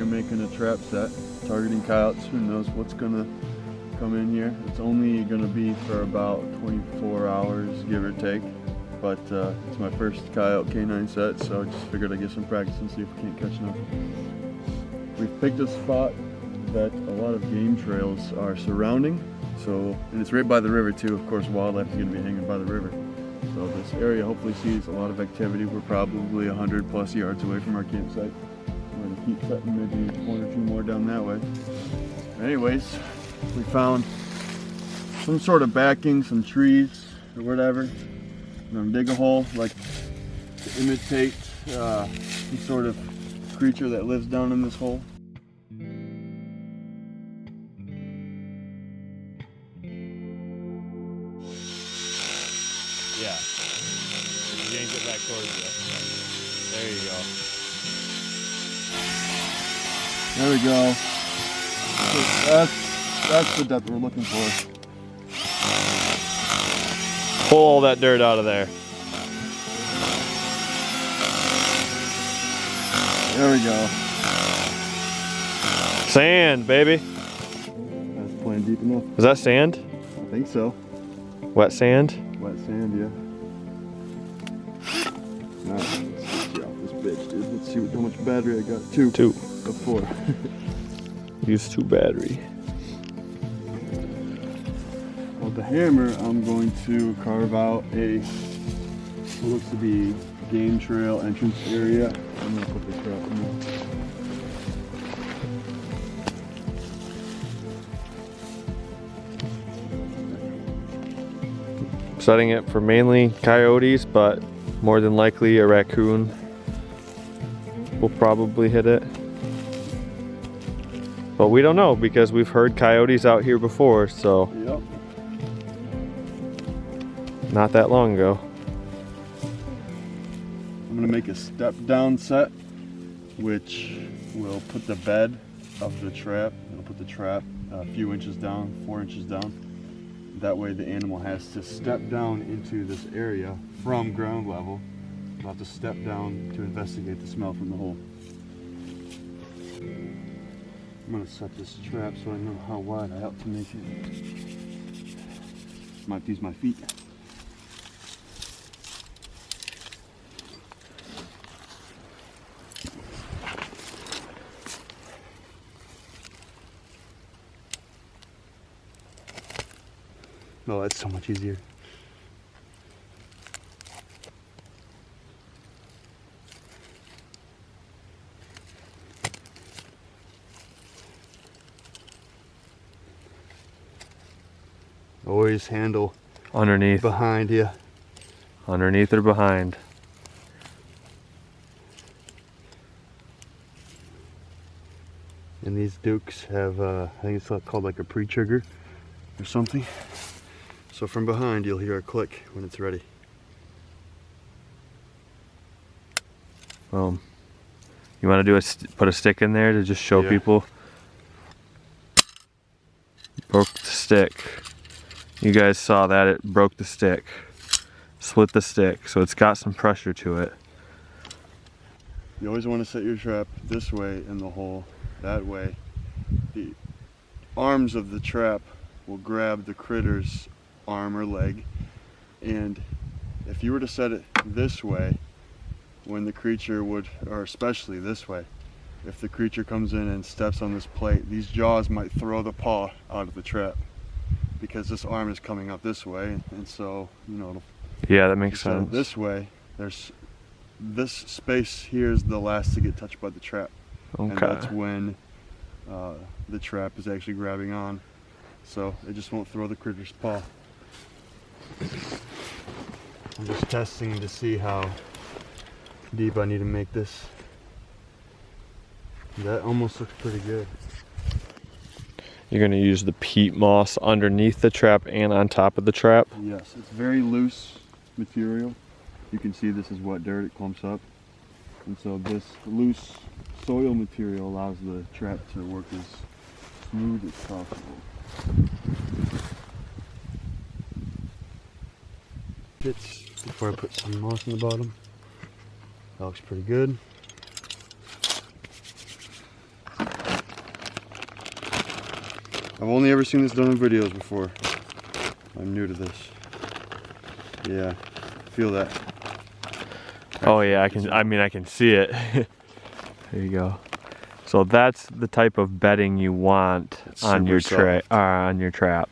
here making a trap set, targeting coyotes. Who knows what's gonna come in here. It's only gonna be for about 24 hours, give or take. But it's my first coyote canine set, so I just figured I'd get some practice and see if we can't catch nothing. We've picked a spot that a lot of game trails are surrounding. So, and it's right by the river too. Of course, wildlife is gonna be hanging by the river. So this area hopefully sees a lot of activity. We're probably 100+ yards away from our campsite. We're gonna keep setting maybe one or two more down that way. Anyways, we found some sort of backing, some trees or whatever. I'm gonna dig a hole like to imitate some sort of creature that lives down in this hole. Yeah. Yank it back towards you. There you go. There we go. That's the depth we're looking for. Pull all that dirt out of there. There we go. Sand, baby. That's playing deep enough. Is that sand? I think so. Wet sand? Wet sand, yeah. Alright, let's get you off this bitch, dude. Let's see how much battery I got. Two. Of 4. Use 2 battery. With the hammer, I'm going to carve out what looks to be game trail entrance area. I'm going to put this trap in there. Setting it for mainly coyotes, but more than likely a raccoon will probably hit it. But we don't know because we've heard coyotes out here before, so. Yep. Not that long ago. I'm going to make a step down set, which will put the bed of the trap. It'll put the trap a few inches down, 4 inches down. That way the animal has to step down into this area from ground level. They'll have to step down to investigate the smell from the hole. I'm going to set this trap so I know how wide I ought to make it. Might use my feet. Oh, that's so much easier. Always handle Underneath. behind you. Underneath or behind. And these dukes have, I think it's called like a pre-trigger or something. So from behind you'll hear a click when it's ready. You want to do put a stick in there to just show people? Broke the stick. You guys saw that, it broke the stick. Split the stick, so it's got some pressure to it. You always want to set your trap this way in the hole. That way the arms of the trap will grab the critter's arm or leg, and if you were to set it this way, when the creature would, or especially this way, if the creature comes in and steps on this plate, these jaws might throw the paw out of the trap because this arm is coming up this way, and so, you know, yeah, that makes sense. This way, there's this space here is the last to get touched by the trap. Okay. And that's when the trap is actually grabbing on, so it just won't throw the critter's paw. I'm just testing to see how deep I need to make this. That almost looks pretty good. You're going to use the peat moss underneath the trap and on top of the trap? Yes, it's very loose material. You can see this is wet dirt, it clumps up. And so this loose soil material allows the trap to work as smooth as possible. It's before I put some moss on the bottom. That looks pretty good. I've only ever seen this done in videos before. I'm new to this. Yeah, feel that. Oh yeah, I can see it. There you go. So that's the type of bedding you want on your trap.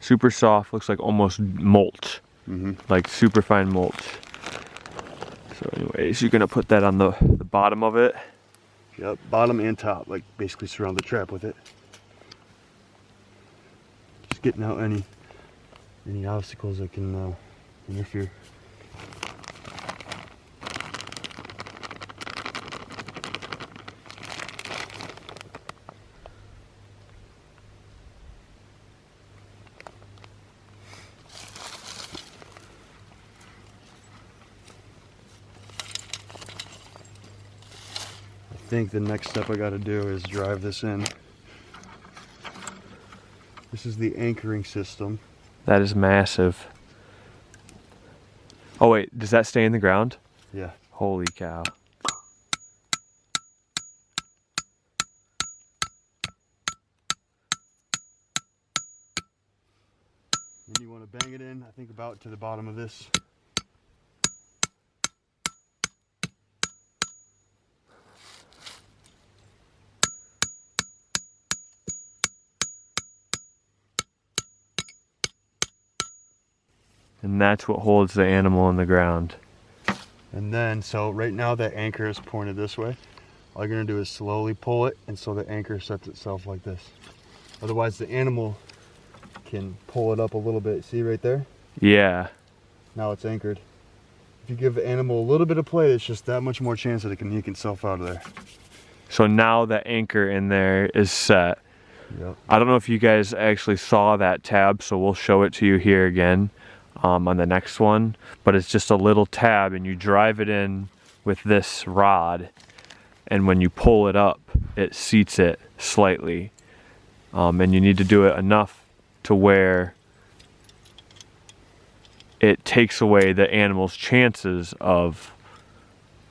Super soft, looks like almost mulch. Like super fine mulch. So anyways, you're gonna put that on the bottom of it. Yep, bottom and top, like basically surround the trap with it. Just getting out any obstacles that can interfere. I think the next step I got to do is drive this in. This is the anchoring system. That is massive. Oh wait, does that stay in the ground? Yeah. Holy cow. Then you want to bang it in, I think about to the bottom of this. And that's what holds the animal in the ground. And then, so right now that anchor is pointed this way. All you're gonna do is slowly pull it, and so the anchor sets itself like this. Otherwise the animal can pull it up a little bit. See right there? Yeah. Now it's anchored. If you give the animal a little bit of play, it's just that much more chance that it can yank itself out of there. So now the anchor in there is set. Yep. I don't know if you guys actually saw that tab, so we'll show it to you here again on the next one. But it's just a little tab, and you drive it in with this rod, and when you pull it up, it seats it slightly. And you need to do it enough to where it takes away the animal's chances of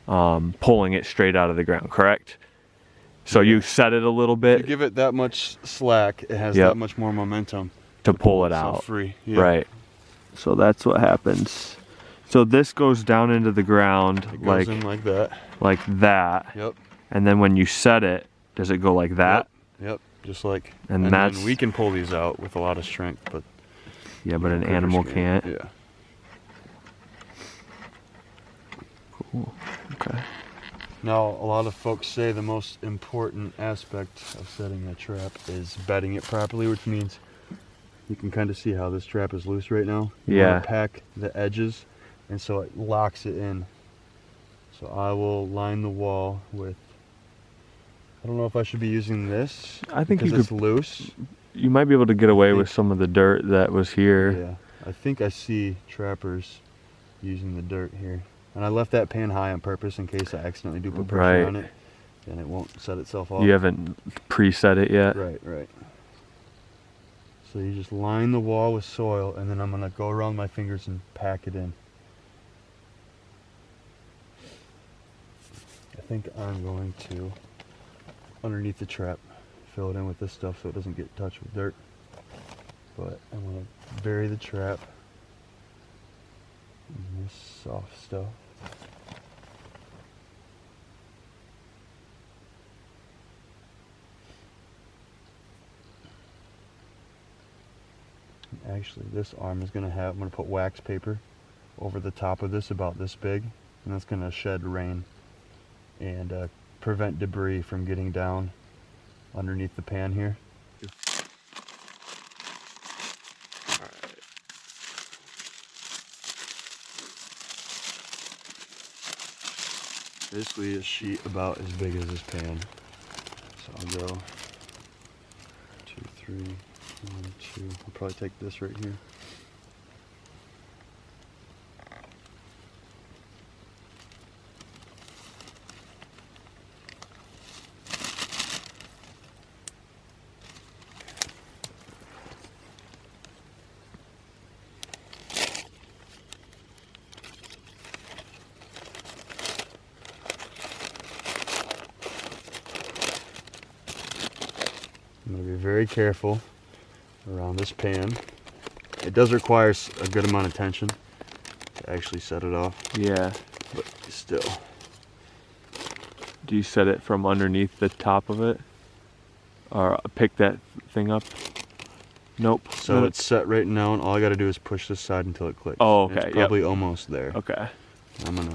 pulling it straight out of the ground, correct? So you set it a little bit. If you give it that much slack, it has that much more momentum to pull it out. Free. Yeah. Right. So that's what happens. So this goes down into the ground it goes in like that. Like that. Yep. And then when you set it, does it go like that? Yep. Just like. And that's. Then we can pull these out with a lot of strength, but. Yeah, but an animal can't. Yeah. Cool. Okay. Now, a lot of folks say the most important aspect of setting a trap is bedding it properly, which means you can kind of see how this trap is loose right now. You want to pack the edges, and so it locks it in. So I will line the wall with, I don't know if I should be using this. I think because it's loose. You might be able to get away with some of the dirt that was here. Yeah, I think I see trappers using the dirt here. And I left that pan high on purpose in case I accidentally do put pressure on it, and it won't set itself off. You haven't preset it yet? Right. So you just line the wall with soil, and then I'm going to go around my fingers and pack it in. I think I'm going to, underneath the trap, fill it in with this stuff so it doesn't get touched with dirt. But I'm going to bury the trap in this soft stuff. Actually, this arm is going to have, I'm going to put wax paper over the top of this about this big, and that's going to shed rain and prevent debris from getting down underneath the pan here. Basically a sheet about as big as this pan. So I'll go 2, 3, 1, 2. I'll probably take this right here. I'm going to be very careful around this pan. It does require a good amount of tension to actually set it off. Yeah. But still. Do you set it from underneath the top of it? Or pick that thing up? Nope. So it's set right now, and all I got to do is push this side until it clicks. Oh, And okay. it's probably almost there. Okay. I'm gonna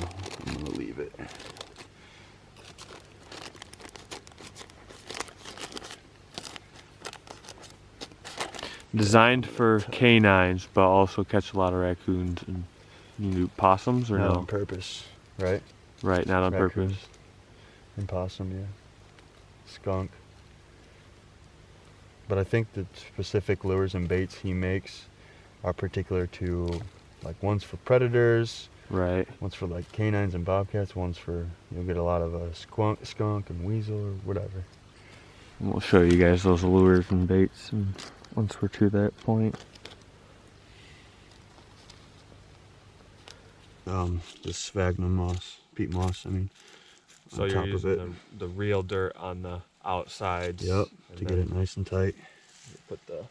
leave it. Designed for canines, but also catch a lot of raccoons and you do possums or Not no? on purpose, right? Right, not on Raccoons. purpose. And possum, yeah. Skunk. But I think the specific lures and baits he makes are particular to, like, one's for predators, Right. one's for like canines and bobcats, one's for, you'll get a lot of skunk and weasel or whatever. And we'll show you guys those lures and baits and once we're to that point. This sphagnum moss, peat moss, I mean. So on you're top using of it. the real dirt on the outsides. Yep, and to get it nice and tight. you put the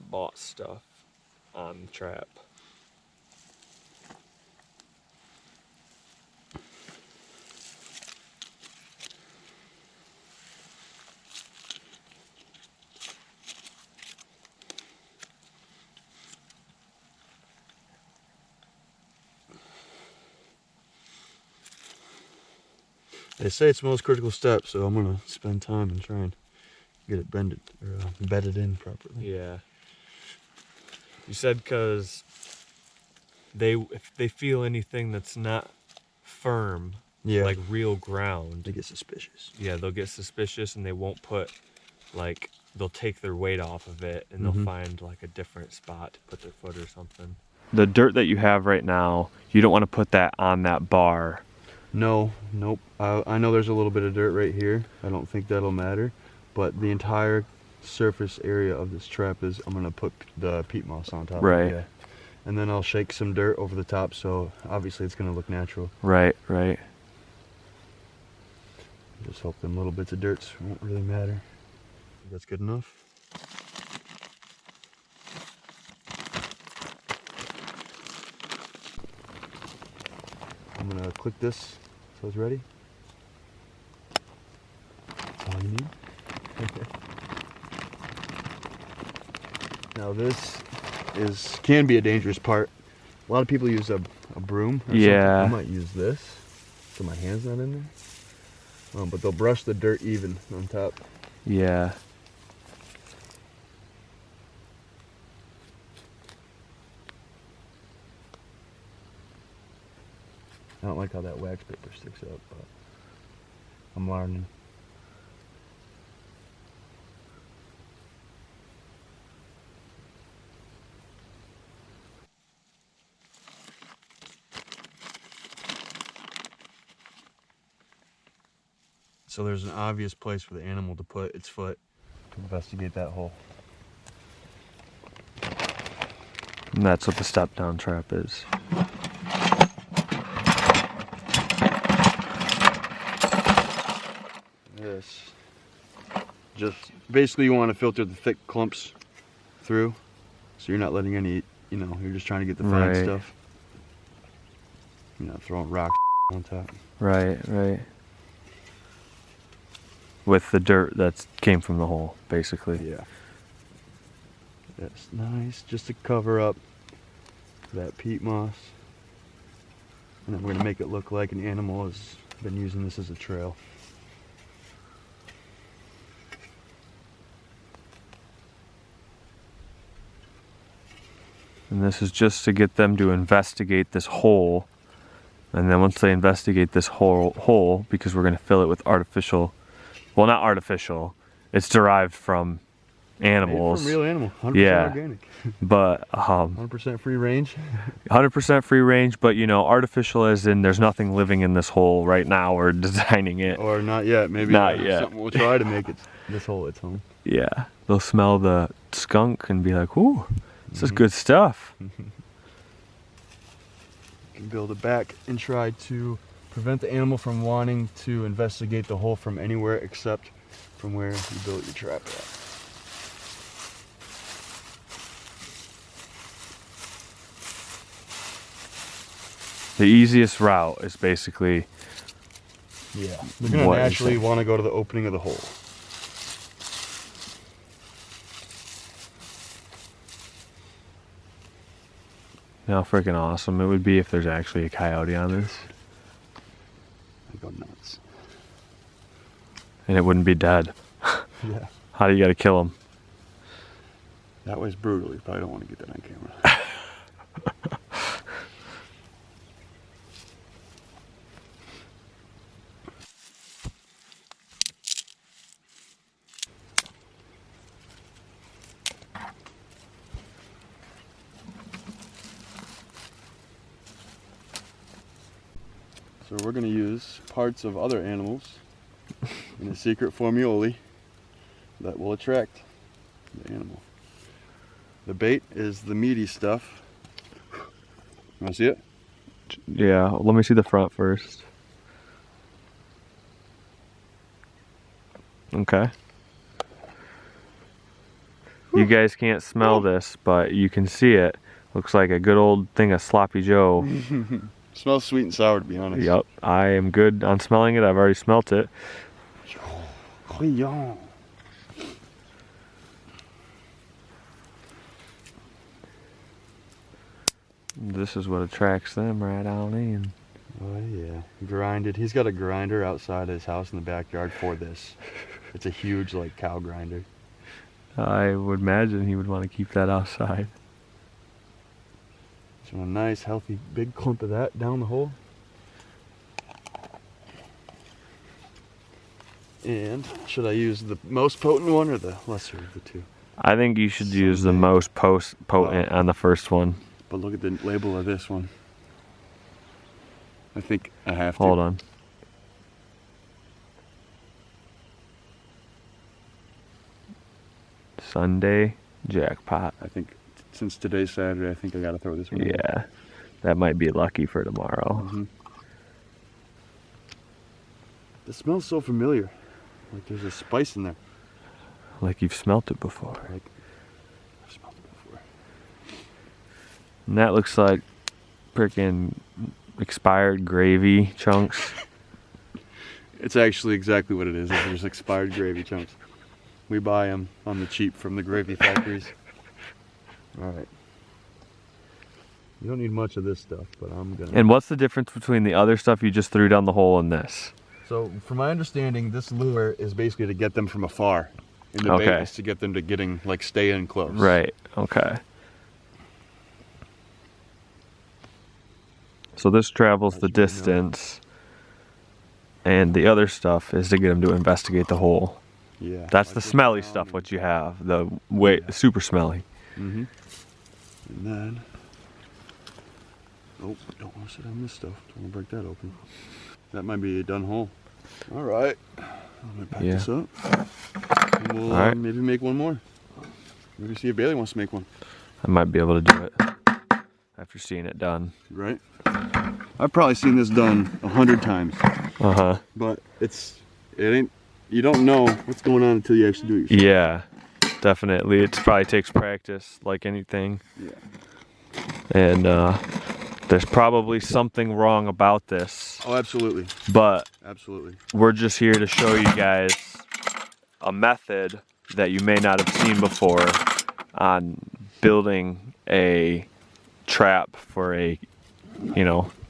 bought stuff on the trap. They say it's the most critical step, so I'm gonna spend time and try and get it bedded in properly. Yeah. You said because if they feel anything that's not firm, Yeah, like real ground, they get suspicious. yeah, they'll get suspicious and they won't put, like, they'll take their weight off of it and they'll find like a different spot to put their foot or something. The dirt that you have right now, you don't want to put that on that bar. No, nope. I know there's a little bit of dirt right here. I don't think that'll matter, but the entire surface area of this trap is, I'm gonna put the peat moss on top. Right. Of it, yeah. And then I'll shake some dirt over the top, so obviously it's gonna look natural. Right, right. Just hope them little bits of dirt won't really matter. That's good enough. I'm gonna click this so it's ready. That's all you need. Now this can be a dangerous part. A lot of people use a broom or Yeah. something. I might use this so my hand's not in there. But they'll brush the dirt even on top. Yeah. I don't like how that wax paper sticks up, but I'm learning. So there's an obvious place for the animal to put its foot to investigate that hole. And that's what the step down trap is. This. Just basically you want to filter the thick clumps through, so you're not letting any, you're just trying to get the fine Right. stuff. You're not throwing rocks on top. Right, right. With the dirt that came from the hole, basically. Yeah. That's nice, just to cover up that peat moss. And then we're going to make it look like an animal has been using this as a trail. And this is just to get them to investigate this hole. And then once they investigate this hole, because we're going to fill it with artificial, well, not artificial, it's derived from animals. Made from real animal, 100% Yeah. organic. But 100% free range. 100% free range, but artificial as in there's nothing living in this hole right now. We're designing it. Or not yet, maybe Not yet. something we'll try to make it this hole its home. Yeah. They'll smell the skunk and be like, ooh, this is good stuff. You can build it back and try to prevent the animal from wanting to investigate the hole from anywhere except from where you built your trap at. The easiest route is basically. Yeah, they're going to naturally want to go to the opening of the hole. How freaking awesome it would be if there's actually a coyote on this. I'd go nuts. And it wouldn't be dead. Yeah. How do you got to kill him? That was brutal. You probably don't want to get that on camera. So we're going to use parts of other animals in a secret formuoli that will attract the animal. The bait is the meaty stuff. You want to see it? Yeah, let me see the front first. Okay. You guys can't smell this, but you can see it. Looks like a good old thing of sloppy Joe. Smells sweet and sour, to be honest. Yep, I am good on smelling it. I've already smelt it. This is what attracts them right on in. Oh yeah, grinded. He's got a grinder outside his house in the backyard for this. It's a huge, like, cow grinder. I would imagine he would want to keep that outside. So a nice, healthy, big clump of that down the hole. And should I use the most potent one or the lesser of the two? I think you should use the most potent on the first one. But look at the label of this one. I think I have to. Hold on. Sunday jackpot. I think since today's Saturday, I think I gotta throw this one in. Yeah, that might be lucky for tomorrow. Mm-hmm. It smells so familiar. Like there's a spice in there. Like you've smelt it before. Like I've smelled it before. And that looks like freaking expired gravy chunks. It's actually exactly what it is. It's just expired gravy chunks. We buy them on the cheap from the gravy factories. All right. You don't need much of this stuff, but I'm gonna. And what's the difference between the other stuff you just threw down the hole and this? So, from my understanding, this lure is basically to get them from afar, and the bait is to get them to stay in close. Right. Okay. So this travels the distance, and the other stuff is to get them to investigate the hole. Yeah. That's the smelly stuff. What you have, the super smelly. Mm-hmm. And then, oh, don't want to sit on this stuff. Don't want to break that open. That might be a done hole. All right. I'm gonna pack this up. And we'll maybe make one more. Maybe see if Bailey wants to make one. I might be able to do it after seeing it done. Right. I've probably seen this done 100 times. But it ain't. You don't know what's going on until you actually do it yourself. Yeah, definitely. It probably takes practice, like anything. Yeah. And there's probably something wrong about this. Oh, absolutely. But absolutely, we're just here to show you guys a method that you may not have seen before on building a trap for a,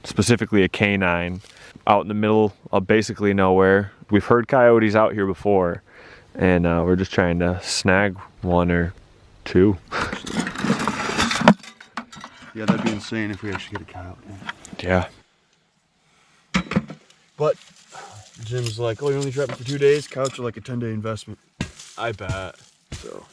specifically a canine out in the middle of basically nowhere. We've heard coyotes out here before, and we're just trying to snag one or two. Yeah, that'd be insane if we actually get a coyote. Yeah. But Jim's like, oh, you're only trapping for 2 days? Coyotes are like a 10-day investment. I bet. So,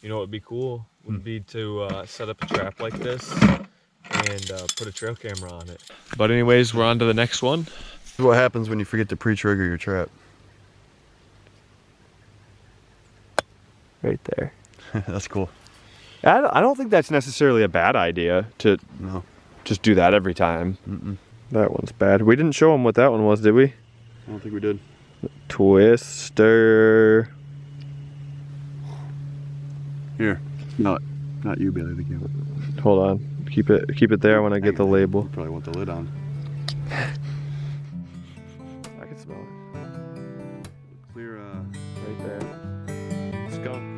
you know what would be cool? Would be to set up a trap like this and put a trail camera on it. But anyways, we're on to the next one. This is what happens when you forget to pre-trigger your trap. Right there. That's cool. I don't think that's necessarily a bad idea to just do that every time. That one's bad. We didn't show him what that one was, did we? I don't think we did. Twister. Here, not you, Bailey, the camera. Hold on. Keep it there when I get the label. You probably want the lid on. I can smell it. Clear, Right there. Skunk.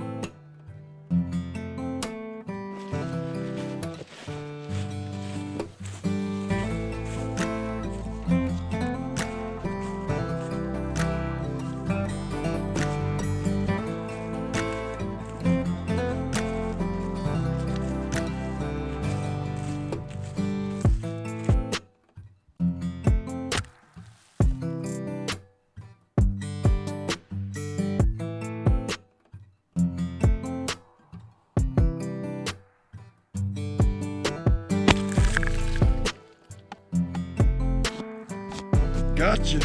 Gotcha.